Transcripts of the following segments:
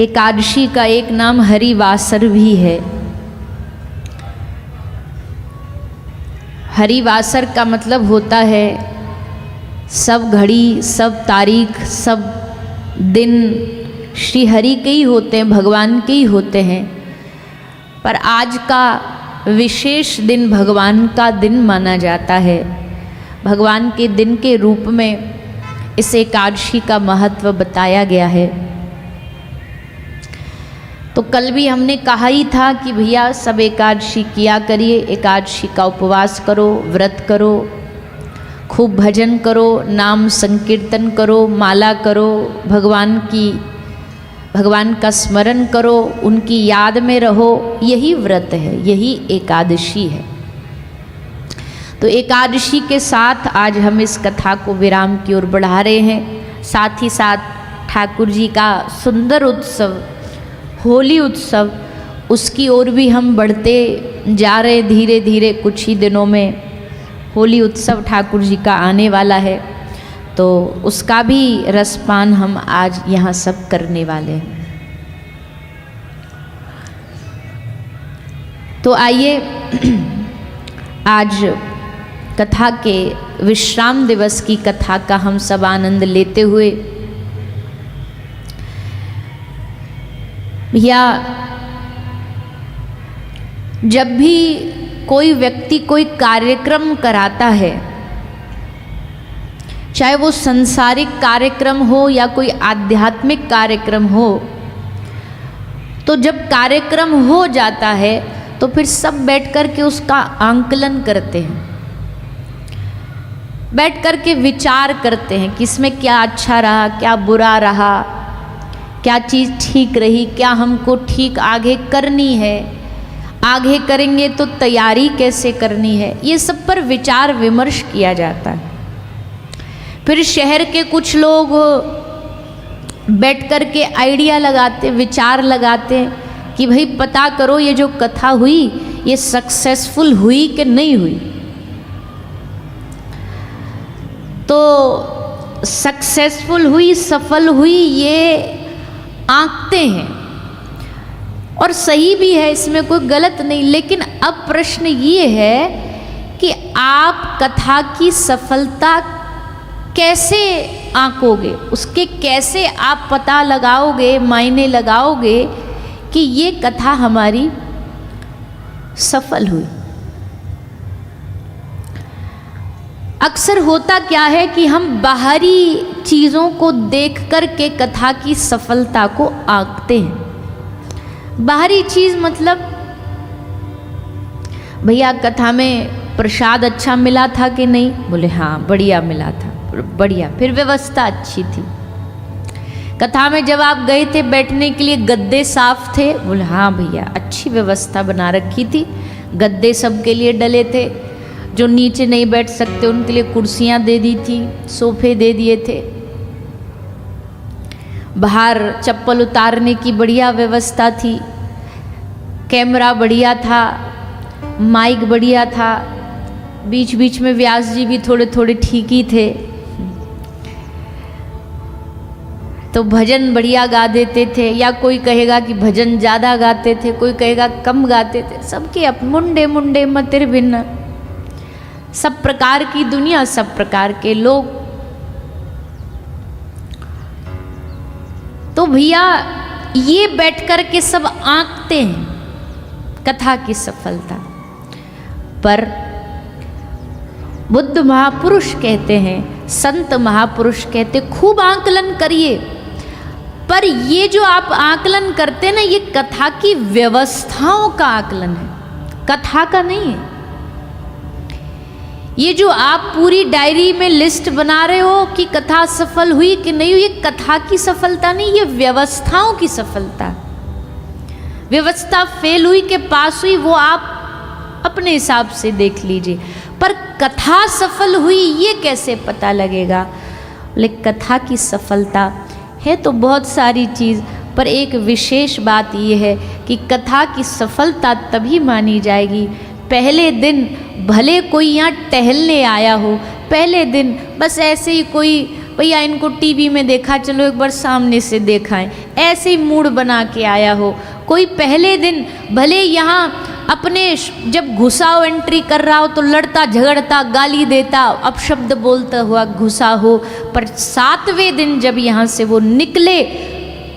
एकादशी का एक नाम हरिवासर भी है। हरिवासर का मतलब होता है सब घड़ी, सब तारीख, सब दिन श्री हरि के ही होते हैं, भगवान के ही होते हैं। पर आज का विशेष दिन भगवान का दिन माना जाता है। भगवान के दिन के रूप में इस एकादशी का महत्व बताया गया है। तो कल भी हमने कहा ही था कि भैया सब एकादशी किया करिए, एकादशी का उपवास करो, व्रत करो, खूब भजन करो, नाम संकीर्तन करो, माला करो, भगवान का स्मरण करो, उनकी याद में रहो। यही व्रत है, यही एकादशी है। तो एकादशी के साथ आज हम इस कथा को विराम की ओर बढ़ा रहे हैं। साथ ही साथ ठाकुर जी का सुंदर उत्सव, होली उत्सव, उसकी ओर भी हम बढ़ते जा रहे धीरे धीरे। कुछ ही दिनों में होली उत्सव ठाकुर जी का आने वाला है, तो उसका भी रसपान हम आज यहाँ सब करने वाले हैं। तो आइए आज कथा के विश्राम दिवस की कथा का हम सब आनंद लेते हुए, या जब भी कोई व्यक्ति कोई कार्यक्रम कराता है, चाहे वो संसारिक कार्यक्रम हो या कोई आध्यात्मिक कार्यक्रम हो, तो जब कार्यक्रम हो जाता है तो फिर सब बैठ कर के उसका आंकलन करते हैं, बैठ कर के विचार करते हैं कि इसमें क्या अच्छा रहा, क्या बुरा रहा, क्या चीज़ ठीक रही, क्या हमको ठीक आगे करनी है, आगे करेंगे तो तैयारी कैसे करनी है। ये सब पर विचार विमर्श किया जाता है। फिर शहर के कुछ लोग बैठ कर के आइडिया लगाते, विचार लगाते कि भाई पता करो ये जो कथा हुई ये सक्सेसफुल हुई कि नहीं हुई। तो सक्सेसफुल हुई, सफल हुई, ये आंकते हैं और सही भी है, इसमें कोई गलत नहीं। लेकिन अब प्रश्न ये है कि आप कथा की सफलता कैसे आंकोगे, उसके कैसे आप पता लगाओगे, मायने लगाओगे कि ये कथा हमारी सफल हुई। अक्सर होता क्या है कि हम बाहरी चीज़ों को देख कर के कथा की सफलता को आंकते हैं। बाहरी चीज़ मतलब भैया कथा में प्रसाद अच्छा मिला था कि नहीं, बोले हाँ बढ़िया मिला था, बढ़िया। फिर व्यवस्था अच्छी थी। कथा में जब आप गए थे बैठने के लिए गद्दे साफ थे, बोले हाँ भैया अच्छी व्यवस्था बना रखी थी, गद्दे सबके लिए डले थे, जो नीचे नहीं बैठ सकते उनके लिए कुर्सियां दे दी थी, सोफे दे दिए थे, बाहर चप्पल उतारने की बढ़िया व्यवस्था थी, कैमरा बढ़िया था, माइक बढ़िया था, बीच बीच में व्यास जी भी थोड़े थोड़े ठीक ही थे, तो भजन बढ़िया गा देते थे, या कोई कहेगा कि भजन ज़्यादा गाते थे, कोई कहेगा कम गाते थे। सबके मुंडे मुंडे मतिर भिन्न, सब प्रकार की दुनिया, सब प्रकार के लोग। तो भैया ये बैठ कर के सब आंकते हैं कथा की सफलता पर। बुद्ध महापुरुष कहते हैं, संत महापुरुष कहते खूब आंकलन करिए, पर ये जो आप आकलन करते ना, ये कथा की व्यवस्थाओं का आकलन है, कथा का नहीं है। ये जो आप पूरी डायरी में लिस्ट बना रहे हो कि कथा सफल हुई कि नहीं हुई, ये कथा की सफलता नहीं, ये व्यवस्थाओं की सफलता। व्यवस्था फेल हुई के पास हुई वो आप अपने हिसाब से देख लीजिए, पर कथा सफल हुई ये कैसे पता लगेगा। लेकिन कथा की सफलता है तो बहुत सारी चीज़, पर एक विशेष बात ये है कि कथा की सफलता तभी मानी जाएगी पहले दिन। भले कोई यहाँ टहलने आया हो, पहले दिन बस ऐसे ही कोई भैया इनको टीवी में देखा, चलो एक बार सामने से देखाएं, ऐसे ही मूड बना के आया हो। कोई पहले दिन भले यहाँ अपने जब घुसा हो, एंट्री कर रहा हो तो लड़ता झगड़ता गाली देता अपशब्द बोलता हुआ घुसा हो, पर 7वें दिन जब यहाँ से वो निकले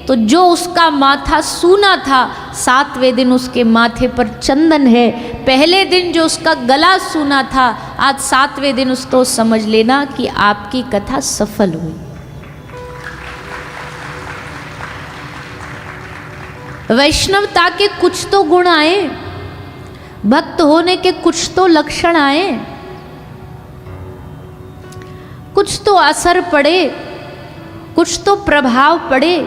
तो जो उसका माथा सूना था, 7वें दिन उसके माथे पर चंदन है। पहले दिन जो उसका गला सूना था, आज 7वें दिन उसको समझ लेना कि आपकी कथा सफल हुई। वैष्णवता के कुछ तो गुण आए, भक्त होने के कुछ तो लक्षण आए, कुछ तो असर पड़े, कुछ तो प्रभाव पड़े,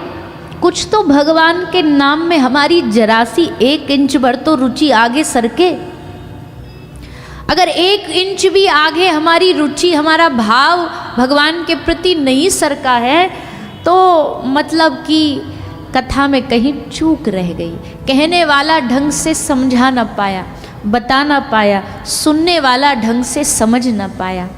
कुछ तो भगवान के नाम में हमारी जरा सी 1 इंच भर तो रुचि आगे सरके। अगर 1 इंच भी आगे हमारी रुचि, हमारा भाव भगवान के प्रति नहीं सरका है तो मतलब कि कथा में कहीं चूक रह गई। कहने वाला ढंग से समझा ना पाया, बता ना पाया, सुनने वाला ढंग से समझ ना पाया।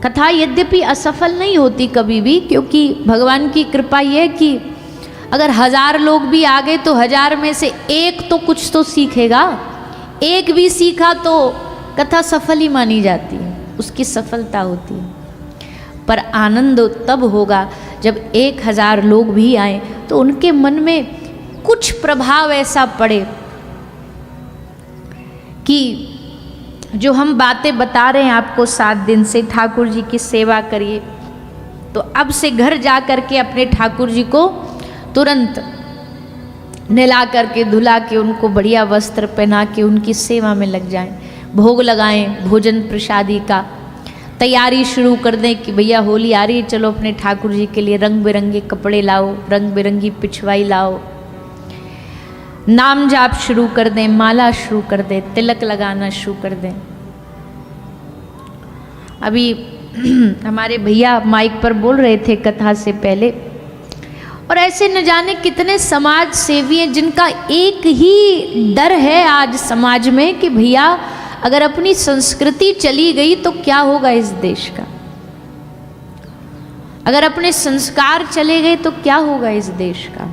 कथा यद्यपि असफल नहीं होती कभी भी, क्योंकि भगवान की कृपा यह है कि अगर 1000 लोग भी आ गए तो 1000 में से 1 तो कुछ तो सीखेगा। 1 भी सीखा तो कथा सफल ही मानी जाती है, उसकी सफलता होती है। पर आनंद तब होगा जब 1000 लोग भी आए तो उनके मन में कुछ प्रभाव ऐसा पड़े कि जो हम बातें बता रहे हैं आपको 7 दिन से, ठाकुर जी की सेवा करिए, तो अब से घर जा कर के अपने ठाकुर जी को तुरंत नहला करके धुला के उनको बढ़िया वस्त्र पहना के उनकी सेवा में लग जाएं, भोग लगाएं, भोजन प्रसादी का तैयारी शुरू कर दें कि भैया होली आ रही है, चलो अपने ठाकुर जी के लिए रंग बिरंगे कपड़े लाओ, रंग बिरंगी पिछवाई लाओ, नाम जाप शुरू कर दें, माला शुरू कर दें, तिलक लगाना शुरू कर दें। अभी हमारे भैया माइक पर बोल रहे थे कथा से पहले, और ऐसे न जाने कितने समाज सेवी हैं जिनका एक ही डर है आज समाज में कि भैया अगर अपनी संस्कृति चली गई तो क्या होगा इस देश का, अगर अपने संस्कार चले गए तो क्या होगा इस देश का।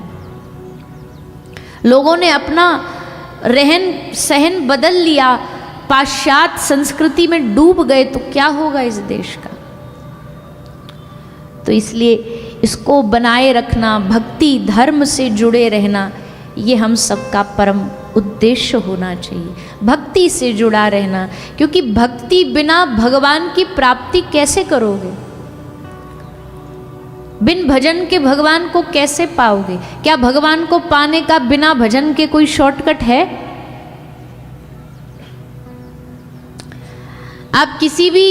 लोगों ने अपना रहन सहन बदल लिया, पाश्चात्य संस्कृति में डूब गए तो क्या होगा इस देश का। तो इसलिए इसको बनाए रखना, भक्ति धर्म से जुड़े रहना, ये हम सबका परम उद्देश्य होना चाहिए, भक्ति से जुड़ा रहना। क्योंकि भक्ति बिना भगवान की प्राप्ति कैसे करोगे, बिन भजन के भगवान को कैसे पाओगे। क्या भगवान को पाने का बिना भजन के कोई शॉर्टकट है? आप किसी भी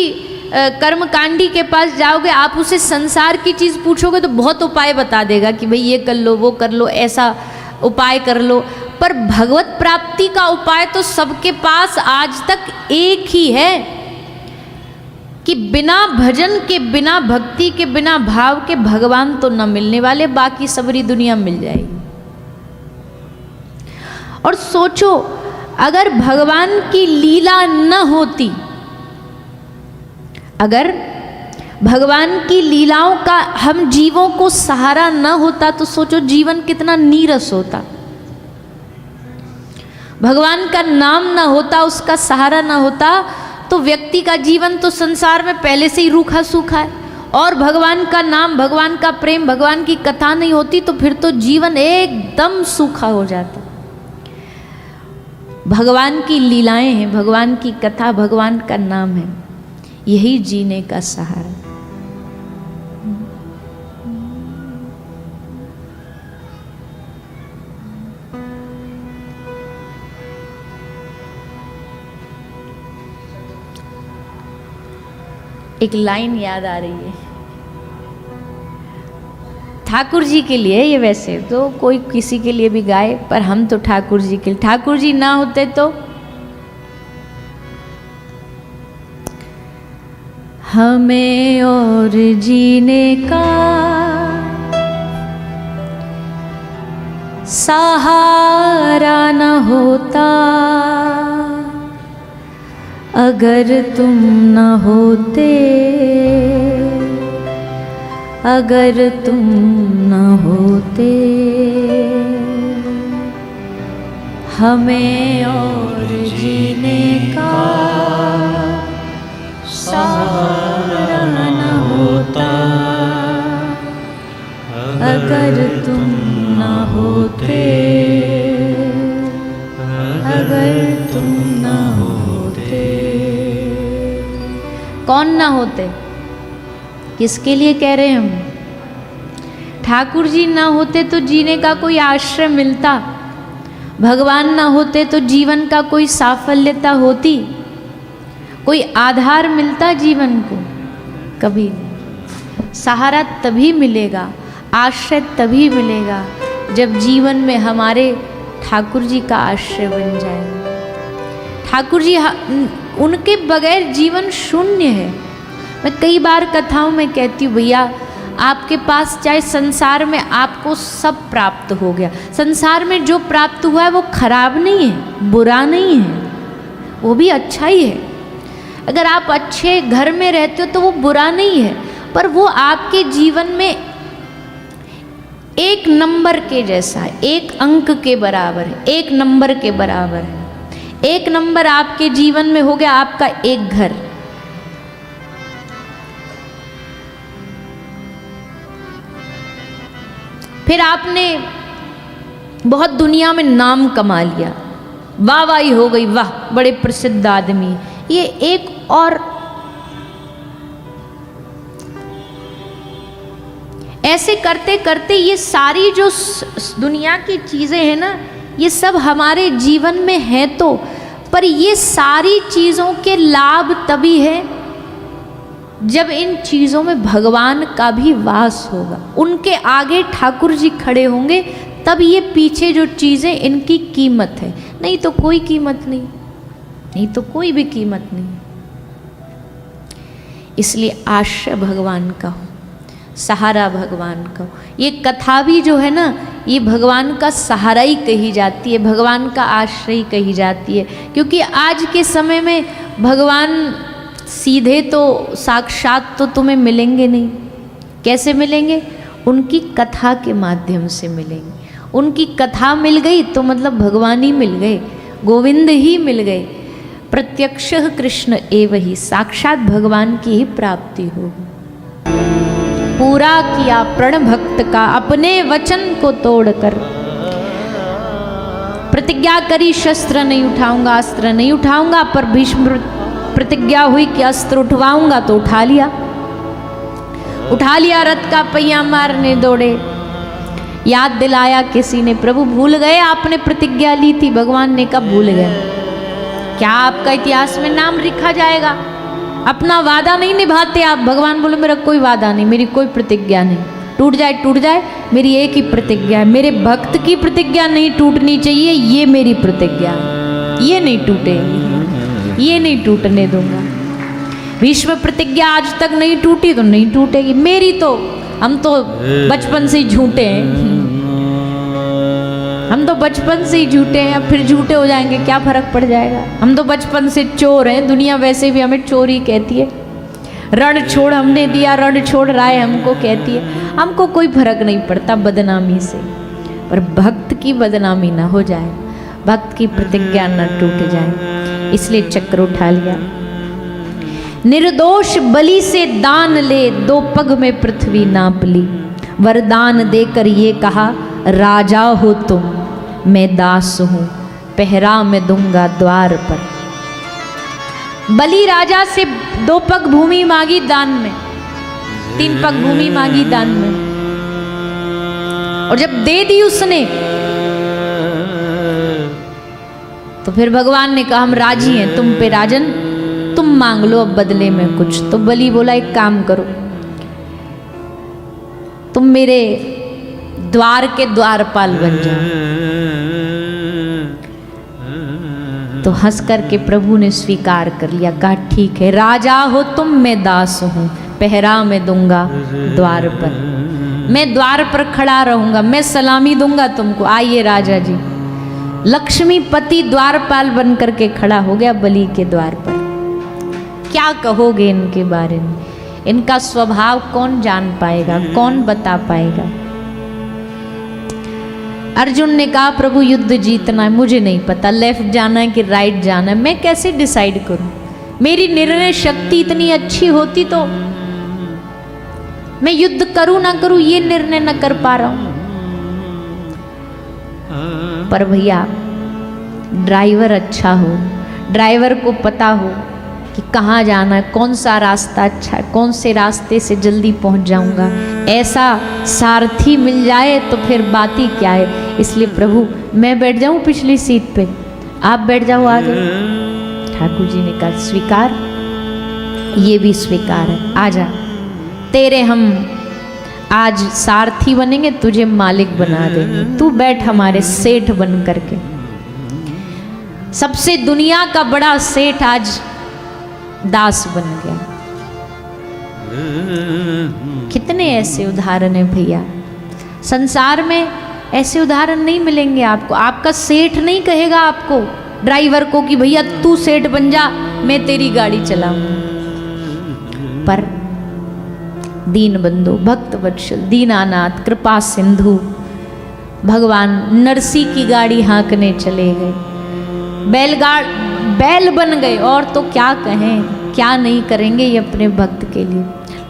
कर्मकांडी के पास जाओगे, आप उसे संसार की चीज पूछोगे तो बहुत उपाय बता देगा कि भाई ये कर लो, वो कर लो, ऐसा उपाय कर लो। पर भगवत प्राप्ति का उपाय तो सबके पास आज तक एक ही है कि बिना भजन के, बिना भक्ति के, बिना भाव के भगवान तो न मिलने वाले, बाकी सबरी दुनिया मिल जाएगी। और सोचो अगर भगवान की लीला न होती, अगर भगवान की लीलाओं का हम जीवों को सहारा न होता तो सोचो जीवन कितना नीरस होता। भगवान का नाम न होता, उसका सहारा न होता तो व्यक्ति का जीवन तो संसार में पहले से ही रूखा सूखा है। और भगवान का नाम, भगवान का प्रेम, भगवान की कथा नहीं होती तो फिर तो जीवन एकदम सूखा हो जाता। भगवान की लीलाएं हैं, भगवान की कथा, भगवान का नाम है, यही जीने का सहारा। एक लाइन याद आ रही है ठाकुर जी के लिए, ये वैसे तो कोई किसी के लिए भी गाए, पर हम तो ठाकुर जी के लिए। ठाकुर जी ना होते तो हमें और जीने का सहारा न होता, अगर तुम न होते, अगर तुम न होते, हमें और जीने का सहारा न होता। अगर तुम न होते, अगर तुम न होते। कौन ना होते? किसके लिए कह रहे हैं हम? ठाकुर जी ना होते तो जीने का कोई आश्रय मिलता, भगवान ना होते तो जीवन का कोई साफल्यता होती, कोई आधार मिलता जीवन को? कभी नहीं। सहारा तभी मिलेगा, आश्रय तभी मिलेगा जब जीवन में हमारे ठाकुर जी का आश्रय बन जाएगा। ठाकुर जी उनके बगैर जीवन शून्य है। मैं कई बार कथाओं में कहती हूँ, भैया आपके पास चाहे संसार में आपको सब प्राप्त हो गया, संसार में जो प्राप्त हुआ है वो खराब नहीं है, बुरा नहीं है, वो भी अच्छा ही है। अगर आप अच्छे घर में रहते हो तो वो बुरा नहीं है, पर वो आपके जीवन में एक नंबर के जैसा है, एक अंक के बराबर है, एक नंबर के बराबर है। एक नंबर आपके जीवन में हो गया आपका एक घर। फिर आपने बहुत दुनिया में नाम कमा लिया, वाहवाही हो गई, वाह बड़े प्रसिद्ध आदमी। ये एक और ऐसे करते करते ये सारी जो दुनिया की चीजें हैं ना, ये सब हमारे जीवन में है तो, पर ये सारी चीजों के लाभ तभी है जब इन चीजों में भगवान का भी वास होगा, उनके आगे ठाकुर जी खड़े होंगे, तब ये पीछे जो चीजें इनकी कीमत है, नहीं तो कोई कीमत नहीं, नहीं तो कोई भी कीमत नहीं। इसलिए आश्रय भगवान का हो, सहारा भगवान का हो। ये कथा भी जो है ना, ये भगवान का सहारा ही कही जाती है, भगवान का आश्रय कही जाती है। क्योंकि आज के समय में भगवान सीधे तो साक्षात तो तुम्हें मिलेंगे नहीं। कैसे मिलेंगे? उनकी कथा के माध्यम से मिलेंगे। उनकी कथा मिल गई तो मतलब भगवान ही मिल गए, गोविंद ही मिल गए। प्रत्यक्ष कृष्ण एव ही, साक्षात भगवान की ही प्राप्ति होगी। पूरा किया प्रण भक्त का अपने वचन को तोड़कर, प्रतिज्ञा करी शस्त्र नहीं उठाऊंगा, अस्त्र नहीं उठाऊंगा, पर भीष्म प्रतिज्ञा हुई कि अस्त्र उठवाऊंगा तो उठा लिया। उठा लिया, रथ का पहिया मारने दौड़े। याद दिलाया किसी ने, प्रभु भूल गए आपने प्रतिज्ञा ली थी। भगवान ने कहा भूल गए, क्या आपका इतिहास में नाम लिखा जाएगा? अपना वादा नहीं निभाते आप। भगवान बोले मेरा कोई वादा नहीं, मेरी कोई प्रतिज्ञा नहीं, टूट जाए मेरी एक ही प्रतिज्ञा है, मेरे भक्त की प्रतिज्ञा नहीं टूटनी चाहिए, ये मेरी प्रतिज्ञा है, ये नहीं टूटेगी, ये नहीं टूटने दूंगा। विश्व प्रतिज्ञा आज तक नहीं टूटी तो नहीं टूटेगी मेरी। तो हम तो बचपन से ही झूठे हैं, हम तो बचपन से ही झूठे हैं, अब फिर झूठे हो जाएंगे क्या फर्क पड़ जाएगा? हम तो बचपन से चोर हैं, दुनिया वैसे भी हमें चोर ही कहती है। रण छोड़ हमने दिया, रण छोड़ राय हमको कहती है। हमको कोई फर्क नहीं पड़ता बदनामी से, पर भक्त की बदनामी ना हो जाए, भक्त की प्रतिज्ञा न टूट जाए, इसलिए चक्र उठा लिया। निर्दोष बलि से दान ले, 2 पग में पृथ्वी नाप ली। वरदान देकर ये कहा, राजा हो तुम, मैं दास हूं, पहरा मैं दूंगा द्वार पर। बलि राजा से 2 पग भूमि मांगी दान में, 3 पग भूमि मांगी दान में, और जब दे दी उसने तो फिर भगवान ने कहा हम राजी हैं तुम पे राजन, तुम मांग लो अब बदले में कुछ। तो बलि बोला एक काम करो, तुम मेरे द्वार के द्वारपाल बन जाओ। तो हंस करके प्रभु ने स्वीकार कर लिया, कहा ठीक है, राजा हो तुम, मैं दास हूं, पहरा मैं दूंगा द्वार पर, मैं द्वार पर खड़ा रहूंगा, मैं सलामी दूंगा तुमको, आइए राजा जी। लक्ष्मीपति द्वारपाल बन करके खड़ा हो गया बलि के द्वार पर। क्या कहोगे इनके बारे में? इनका स्वभाव कौन जान पाएगा, कौन बता पाएगा? अर्जुन ने कहा प्रभु युद्ध जीतना है, मुझे नहीं पता लेफ्ट जाना है कि राइट जाना है, मैं कैसे डिसाइड करूं? मेरी निर्णय शक्ति इतनी अच्छी होती तो मैं युद्ध करूं ना करूं ये निर्णय न कर पा रहा हूं। पर भैया ड्राइवर अच्छा हो, ड्राइवर को पता हो कि कहाँ जाना है, कौन सा रास्ता अच्छा है, कौन से रास्ते से जल्दी पहुंच जाऊंगा, ऐसा सारथी मिल जाए तो फिर बात ही क्या है। इसलिए प्रभु मैं बैठ जाऊं पिछली सीट पे, आप बैठ जाओ आगे। ठाकुर जी ने कहा स्वीकार, ये भी स्वीकार है, आजा तेरे हम आज सारथी बनेंगे, तुझे मालिक बना देंगे, तू बैठ हमारे सेठ बन करके। सबसे दुनिया का बड़ा सेठ आज दास बन गया। कितने ऐसे उदाहरण हैं भैया, संसार में ऐसे उदाहरण नहीं मिलेंगे आपको। आपका सेठ नहीं कहेगा आपको ड्राइवर को कि भैया तू सेठ बन जा, मैं तेरी गाड़ी चलाऊंगा। पर दीन बंधु, भक्त वत्सल, दीनानाथ, कृपा सिंधु भगवान नरसी की गाड़ी हाँकने चले गए, बैल बन गए। और तो क्या कहें, क्या नहीं करेंगे ये अपने भक्त के लिए,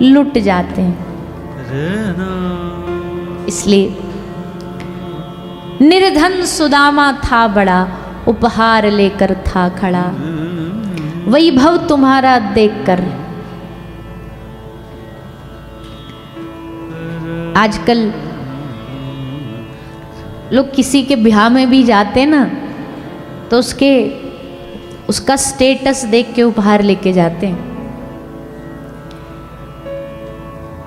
लुट जाते हैं। इसलिए निर्धन सुदामा था बड़ा, उपहार लेकर था खड़ा, वैभव तुम्हारा देखकर। आजकल लोग किसी के ब्याह में भी जाते ना तो उसका स्टेटस देख के उपहार लेके जाते हैं,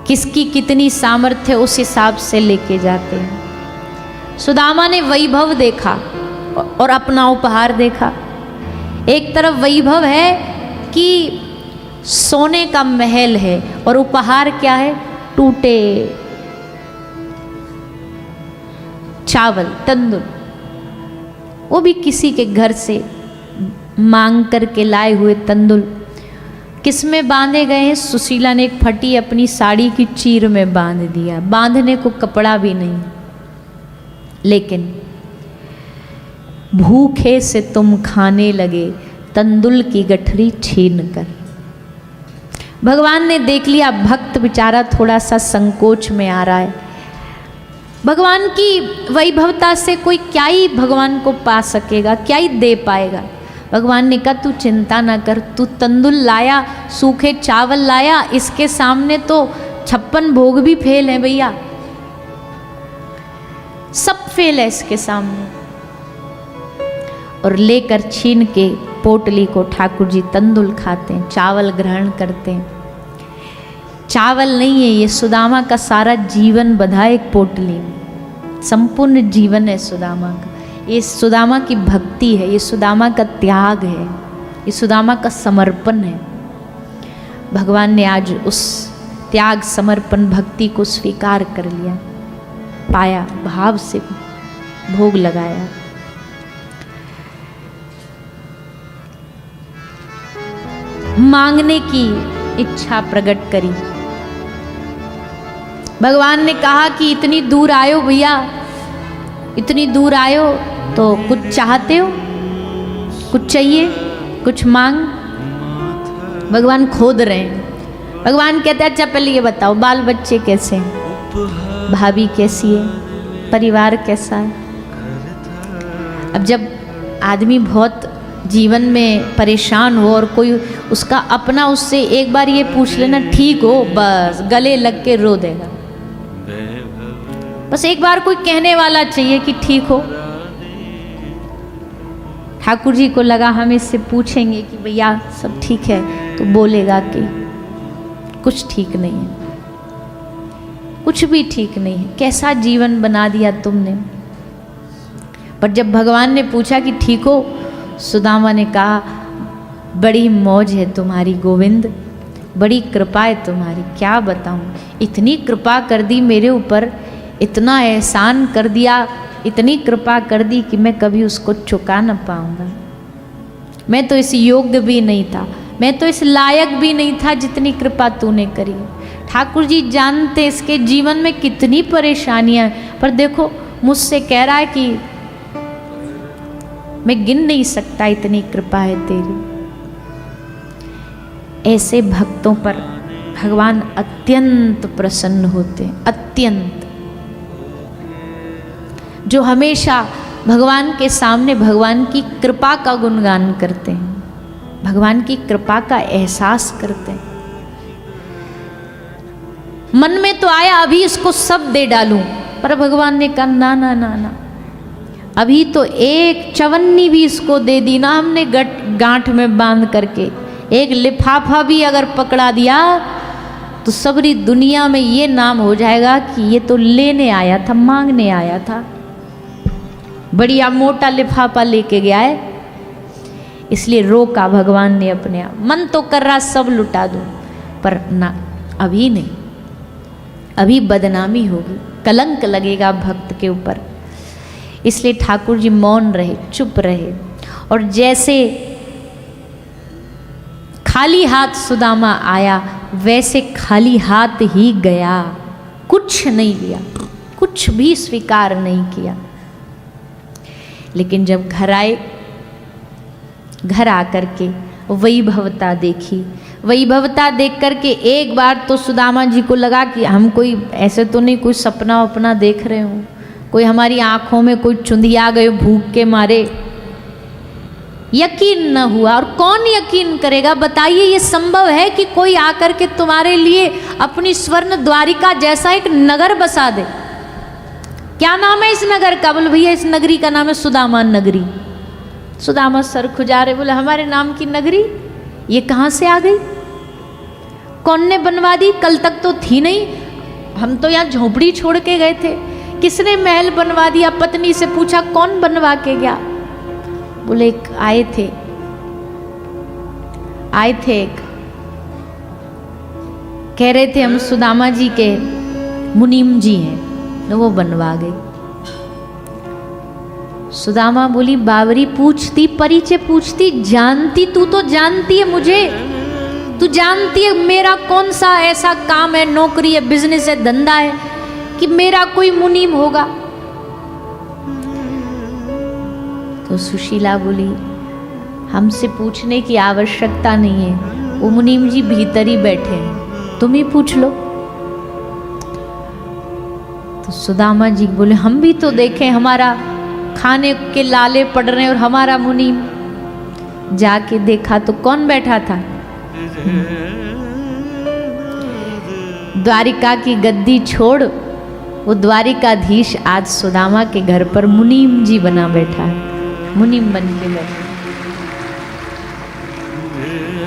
किसकी कितनी सामर्थ्य उस हिसाब से लेके जाते हैं। सुदामा ने वैभव देखा और अपना उपहार देखा। एक तरफ वैभव है कि सोने का महल है और उपहार क्या है, टूटे चावल, तंदूर, वो भी किसी के घर से मांग करके लाए हुए तंदूर। किस में बांधे गए हैं? सुशीला ने एक फटी अपनी साड़ी की चीर में बांध दिया, बांधने को कपड़ा भी नहीं। लेकिन भूखे से तुम खाने लगे तंदुल की गठरी छीन कर। भगवान ने देख लिया भक्त बेचारा थोड़ा सा संकोच में आ रहा है, भगवान की वैभवता से कोई क्या ही भगवान को पा सकेगा, क्या ही दे पाएगा। भगवान ने कहा तू चिंता ना कर, तू तंदुल लाया, सूखे चावल लाया, इसके सामने तो 56 भोग भी फेल है भैया, सब फेल है इसके सामने। और लेकर छीन के पोटली को ठाकुर जी तंदुल खाते हैं, चावल ग्रहण करते हैं। चावल नहीं है ये, सुदामा का सारा जीवन बधा एक पोटली में, संपूर्ण जीवन है सुदामा का। ये सुदामा की भक्ति है, ये सुदामा का त्याग है, ये सुदामा का समर्पण है। भगवान ने आज उस त्याग, समर्पण, भक्ति को स्वीकार कर लिया, पाया, भाव से भोग लगाया। मांगने की इच्छा प्रकट करी। भगवान ने कहा कि इतनी दूर आयो भैया, इतनी दूर आयो तो कुछ चाहते हो, कुछ चाहिए, कुछ मांग। भगवान खोद रहे हैं। भगवान कहते हैं अच्छा पहले ये बताओ बाल बच्चे कैसे हैं, भाभी कैसी है, परिवार कैसा है। अब जब आदमी बहुत जीवन में परेशान हो और कोई उसका अपना उससे एक बार ये पूछ लेना ठीक हो, बस गले लग के रो देगा। बस एक बार कोई कहने वाला चाहिए कि ठीक हो। ठाकुर जी को लगा हम इससे पूछेंगे कि भैया सब ठीक है, तो बोलेगा कि कुछ ठीक नहीं है, कुछ भी ठीक नहीं है, कैसा जीवन बना दिया तुमने। पर जब भगवान ने पूछा कि ठीक हो, सुदामा ने कहा बड़ी मौज है तुम्हारी गोविंद, बड़ी कृपा है तुम्हारी, क्या बताऊं, इतनी कृपा कर दी मेरे ऊपर, इतना एहसान कर दिया, इतनी कृपा कर दी कि मैं कभी उसको चुका न पाऊंगा। मैं तो इस योग्य भी नहीं था, मैं तो इस लायक भी नहीं था जितनी कृपा तूने करी। ठाकुर जी जानते इसके जीवन में कितनी परेशानियां हैं, पर देखो मुझसे कह रहा है कि मैं गिन नहीं सकता इतनी कृपा है तेरी। ऐसे भक्तों पर भगवान अत्यंत प्रसन्न होते हैं, अत्यंत, जो हमेशा भगवान के सामने भगवान की कृपा का गुणगान करते हैं, भगवान की कृपा का एहसास करते हैं। मन में तो आया अभी इसको सब दे डालूं, पर भगवान ने कहा ना ना ना ना, अभी तो एक चवन्नी भी इसको दे दी ना हमने गांठ में बांध करके, एक लिफाफा भी अगर पकड़ा दिया तो सबरी दुनिया में ये नाम हो जाएगा कि ये तो लेने आया था, मांगने आया था, बढ़िया मोटा लिफाफा लेके गया है। इसलिए रोका भगवान ने अपने आप। मन तो कर रहा सब लुटा दूं, पर ना, अभी नहीं, अभी बदनामी होगी, कलंक लगेगा भक्त के ऊपर। इसलिए ठाकुर जी मौन रहे, चुप रहे, और जैसे खाली हाथ सुदामा आया वैसे खाली हाथ ही गया, कुछ नहीं लिया, कुछ भी स्वीकार नहीं किया। लेकिन जब घर आए, घर आकर के वैभवता देखी, वैभवता देख करके एक बार तो सुदामा जी को लगा कि हम कोई ऐसे तो नहीं कोई सपना वपना देख रहे हो, कोई हमारी आंखों में कोई चुंदिया गए भूख के मारे। यकीन न हुआ, और कौन यकीन करेगा बताइए, ये संभव है कि कोई आकर के तुम्हारे लिए अपनी स्वर्ण द्वारिका जैसा एक नगर बसा दे? क्या नाम है इस नगर का? बोले भैया इस नगरी का नाम है सुदामा नगरी। सुदामा सर खुजा रहे, बोले हमारे नाम की नगरी ये कहाँ से आ गई? कौन ने बनवा दी? कल तक तो थी नहीं, हम तो यहाँ झोपड़ी छोड़ के गए थे, किसने महल बनवा दिया? पत्नी से पूछा कौन बनवा के गया? बोले एक आए थे एक, कह रहे थे हम सुदामा जी के मुनीम जी हैं, तो वो बनवा गई। सुदामा बोली बावरी पूछती, परिचय पूछती, जानती, तू तो जानती है मुझे, तू जानती है मेरा कौन सा ऐसा काम है, नौकरी है, बिजनेस है, धंधा है कि मेरा कोई मुनीम होगा? तो सुशीला बोली हमसे पूछने की आवश्यकता नहीं है, वो मुनीम जी भीतर ही बैठे हैं, तुम ही पूछ लो। तो सुदामा जी बोले हम भी तो देखें, हमारा खाने के लाले पड़ रहे हैं और हमारा मुनीम। जाके देखा तो कौन बैठा था? द्वारिका की गद्दी छोड़ वो द्वारिकाधीश आज सुदामा के घर पर मुनीम जी बना बैठा है, मुनीम बन के बैठा।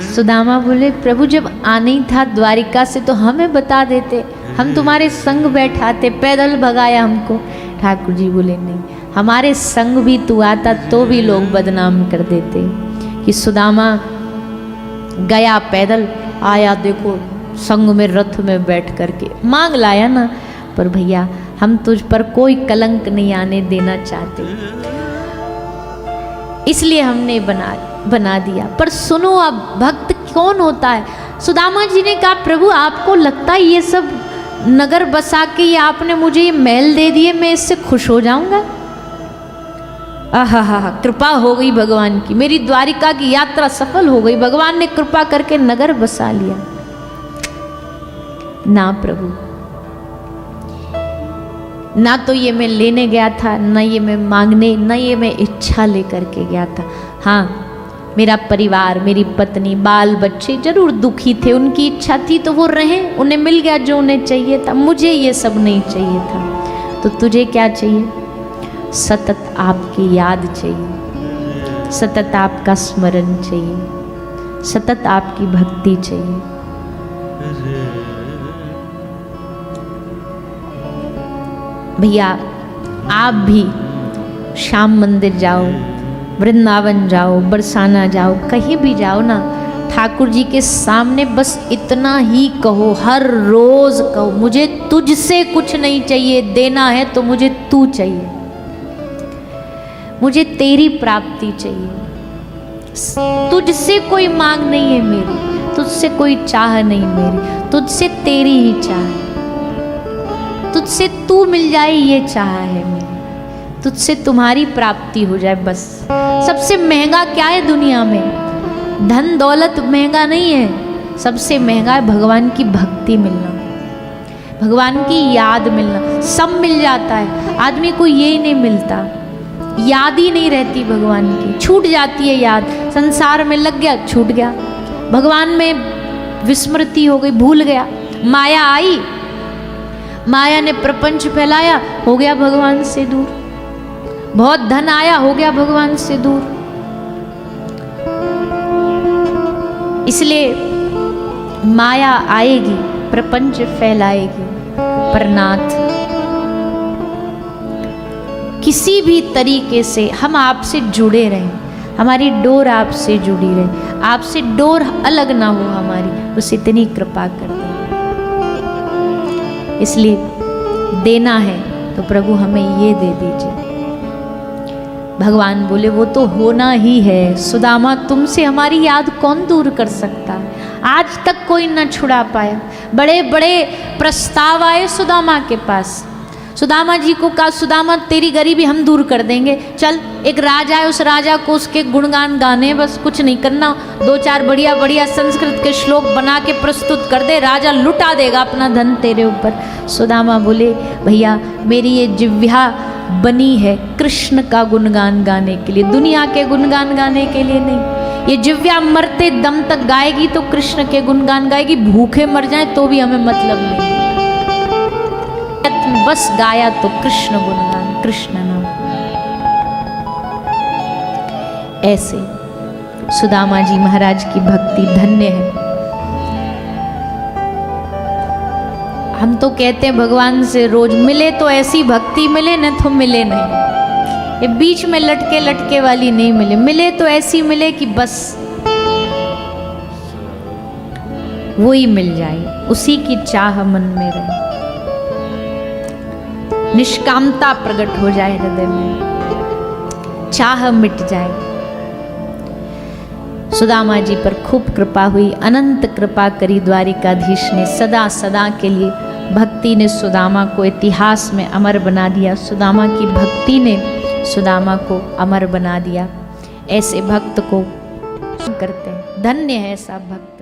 सुदामा बोले प्रभु जब आना ही था द्वारिका से तो हमें बता देते, हम तुम्हारे संग बैठाते, पैदल भगाया हमको। ठाकुर जी बोले नहीं, हमारे संग भी तू आता तो भी लोग बदनाम कर देते कि सुदामा गया पैदल, आया देखो संग में रथ में बैठ करके, मांग लाया ना, पर भैया हम तुझ पर कोई कलंक नहीं आने देना चाहते, इसलिए हमने बना दिया। पर सुनो अब भक्त कौन होता है? सुदामा जी ने कहा प्रभु आपको लगता है ये सब नगर बसा के ये आपने मुझे ये महल दे दिए, मैं इससे खुश हो जाऊंगा? आहा, कृपा हो गई भगवान की, मेरी द्वारिका की यात्रा सफल हो गई, भगवान ने कृपा करके नगर बसा लिया। ना प्रभु, ना तो ये मैं लेने गया था, ना ये मैं मांगने, ना ये मैं इच्छा लेकर के गया था। हाँ, मेरा परिवार, मेरी पत्नी, बाल बच्चे जरूर दुखी थे, उनकी इच्छा थी तो वो रहे, उन्हें मिल गया जो उन्हें चाहिए था, मुझे ये सब नहीं चाहिए था। तो तुझे क्या चाहिए? सतत आपकी याद चाहिए, सतत आपका स्मरण चाहिए, सतत आपकी भक्ति चाहिए। भैया आप भी श्याम मंदिर जाओ, वृंदावन जाओ, बरसाना जाओ, कहीं भी जाओ ना, ठाकुर जी के सामने बस इतना ही कहो, हर रोज कहो, मुझे तुझसे कुछ नहीं चाहिए, देना है तो मुझे तू चाहिए, मुझे तेरी प्राप्ति चाहिए। तुझसे कोई मांग नहीं है मेरी, तुझसे कोई चाह नहीं मेरी, तुझसे तेरी ही चाह है, तुझसे तू मिल जाए ये चाह है मेरी, तुझसे तुम्हारी प्राप्ति हो जाए बस। सबसे महंगा क्या है दुनिया में? धन दौलत महंगा नहीं है, सबसे महंगा है भगवान की भक्ति मिलना, भगवान की याद मिलना। सब मिल जाता है, आदमी को ये नहीं मिलता, याद ही नहीं रहती भगवान की, छूट जाती है याद। संसार में लग गया, छूट गया, भगवान में विस्मृति हो गई, भूल गया। माया आई, माया ने प्रपंच फैलाया, हो गया भगवान से दूर। बहुत धन आया, हो गया भगवान से दूर। इसलिए माया आएगी, प्रपंच फैलाएगी, पर नाथ किसी भी तरीके से हम आपसे जुड़े रहें, हमारी डोर आपसे जुड़ी रहे, आपसे डोर अलग ना हो हमारी, बस इतनी कृपा कर दें। इसलिए देना है तो प्रभु हमें ये दे दीजिए। भगवान बोले वो तो होना ही है, सुदामा तुमसे हमारी याद कौन दूर कर सकता है? आज तक कोई न छुड़ा पाया। बड़े बड़े प्रस्ताव आए सुदामा के पास, सुदामा जी को कहा सुदामा तेरी गरीबी हम दूर कर देंगे, चल एक राजा है, उस राजा को उसके गुणगान गाने, बस कुछ नहीं करना, दो चार बढ़िया बढ़िया संस्कृत के श्लोक बना के प्रस्तुत कर दे, राजा लुटा देगा अपना धन तेरे ऊपर। सुदामा बोले भैया मेरी ये जिह्वा बनी है कृष्ण का गुणगान गाने के लिए, दुनिया के गुणगान गाने के लिए नहीं। ये जिह्वा मरते दम तक गाएगी तो कृष्ण के गुणगान गाएगी, भूखे मर जाए तो भी हमें मतलब नहीं, बस गाया तो कृष्ण गुणगान, कृष्ण नाम। ऐसे सुदामा जी महाराज की भक्ति धन्य है। हम तो कहते हैं भगवान से रोज मिले तो ऐसी भक्ति मिले, न तो मिले नहीं, ये बीच में लटके लटके वाली नहीं मिले, मिले तो ऐसी मिले कि बस वो ही मिल जाए, उसी की चाह मन में रहे, निष्कामता प्रकट हो जाए हृदय में, चाह मिट जाए। सुदामा जी पर खूब कृपा हुई, अनंत कृपा करी द्वारिकाधीश ने, सदा सदा के लिए भक्ति ने सुदामा को इतिहास में अमर बना दिया, सुदामा की भक्ति ने सुदामा को अमर बना दिया। ऐसे भक्त को करते हैं, धन्य है ऐसा भक्त।